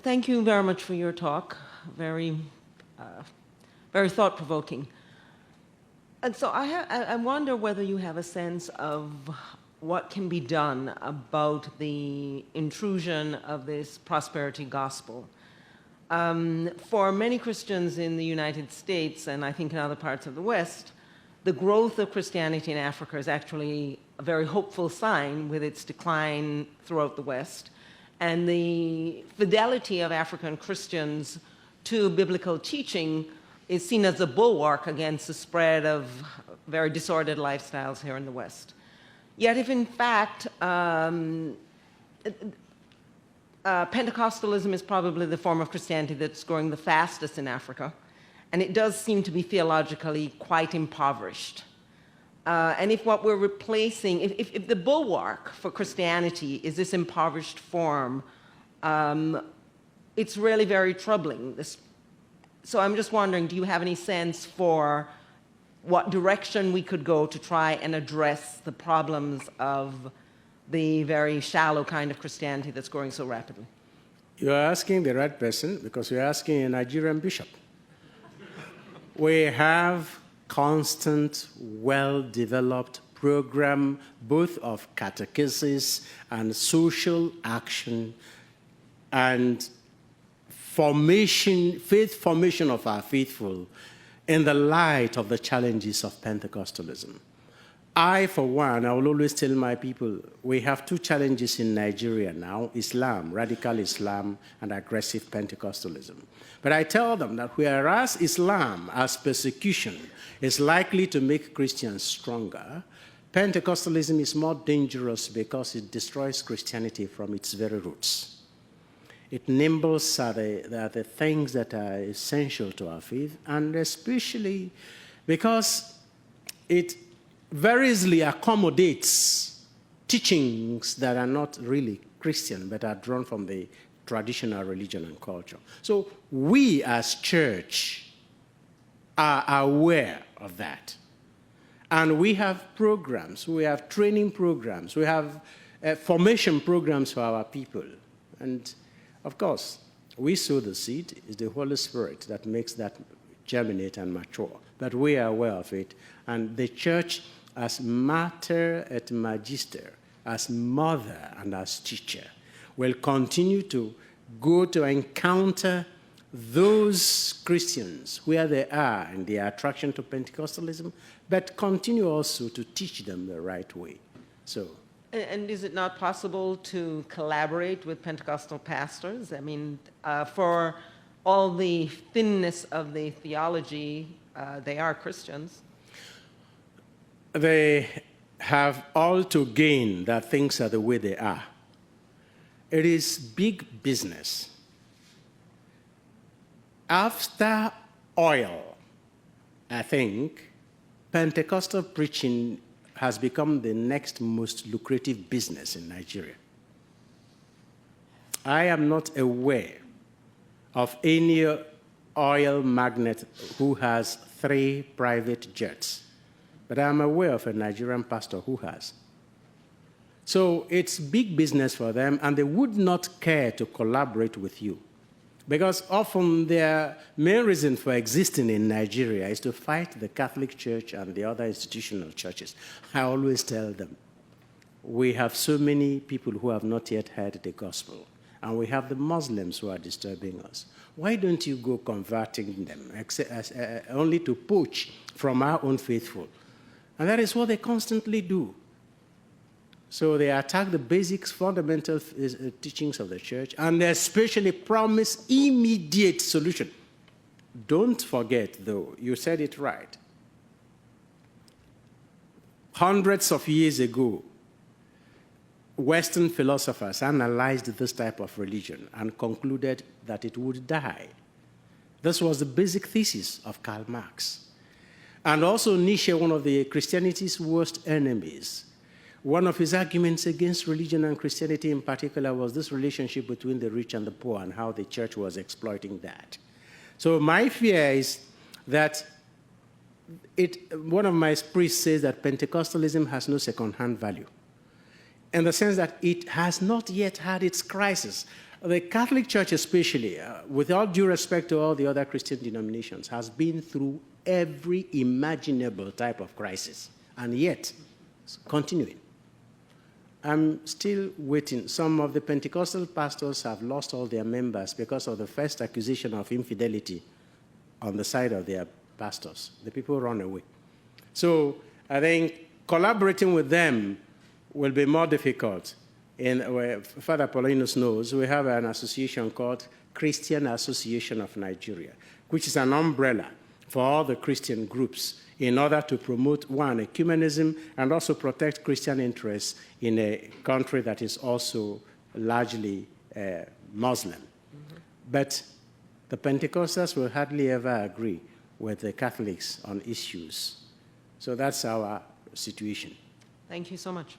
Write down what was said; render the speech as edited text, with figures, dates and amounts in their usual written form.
Thank you very much for your talk. Very, very thought-provoking. And so I wonder whether you have a sense of what can be done about the intrusion of this prosperity gospel. For many Christians in the United States, and I think in other parts of the West, the growth of Christianity in Africa is actually a very hopeful sign with its decline throughout the West. And the fidelity of African Christians to biblical teaching is seen as a bulwark against the spread of very disordered lifestyles here in the West. Yet if in fact Pentecostalism is probably the form of Christianity that's growing the fastest in Africa, and it does seem to be theologically quite impoverished. And if what we're replacing, if the bulwark for Christianity is this impoverished form, it's really very troubling. So I'm just wondering, do you have any sense for what direction we could go to try and address the problems of the very shallow kind of Christianity that's growing so rapidly? You're asking the right person because you're asking a Nigerian bishop. We have constant, well-developed program, both of catechesis and social action and formation, faith formation of our faithful in the light of the challenges of Pentecostalism. I, for one, I will always tell my people, we have two challenges in Nigeria now, Islam, radical Islam, and aggressive Pentecostalism. But I tell them that whereas Islam, as persecution, is likely to make Christians stronger, Pentecostalism is more dangerous because it destroys Christianity from its very roots. It nibbles at the things that are essential to our faith, and especially because it very easily accommodates teachings that are not really Christian, but are drawn from the traditional religion and culture. So we as church are aware of that. And we have programs, we have training programs, we have formation programs for our people. And of course, we sow the seed. It's the Holy Spirit that makes that germinate and mature. But we are aware of it. And the church, as mater et magister, as mother and as teacher, will continue to go to encounter those Christians where they are in their attraction to Pentecostalism, but continue also to teach them the right way. So. And is it not possible to collaborate with Pentecostal pastors? I mean, for all the thinness of the theology, they are Christians. They have all to gain that things are the way they are. It is big business. After oil, I think, Pentecostal preaching has become the next most lucrative business in Nigeria. I am not aware of any oil magnate who has 3 private jets, but I'm aware of a Nigerian pastor who has. So it's big business for them, and they would not care to collaborate with you. Because often their main reason for existing in Nigeria is to fight the Catholic Church and the other institutional churches. I always tell them, we have so many people who have not yet heard the gospel, and we have the Muslims who are disturbing us. Why don't you go converting them, only to poach from our own faithful? And that is what they constantly do. So they attack the basics, fundamental teachings of the church, and they especially promise immediate solution. Don't forget, though, you said it right. Hundreds of years ago, Western philosophers analyzed this type of religion and concluded that it would die. This was the basic thesis of Karl Marx. And also Nietzsche, one of the Christianity's worst enemies, one of his arguments against religion and Christianity in particular was this relationship between the rich and the poor and how the church was exploiting that. So my fear is that one of my priests says that Pentecostalism has no second-hand value. in the sense that it has not yet had its crisis. The Catholic Church especially, with all due respect to all the other Christian denominations, has been through every imaginable type of crisis, and yet it's continuing. I'm still waiting. Some of the Pentecostal pastors have lost all their members because of the first accusation of infidelity on the side of their pastors. The people run away. So I think collaborating with them will be more difficult. Father Paulinus knows we have an association called Christian Association of Nigeria, which is an umbrella for all the Christian groups in order to promote, one, ecumenism, and also protect Christian interests in a country that is also largely Muslim. Mm-hmm. But the Pentecostals will hardly ever agree with the Catholics on issues. So that's our situation. Thank you so much.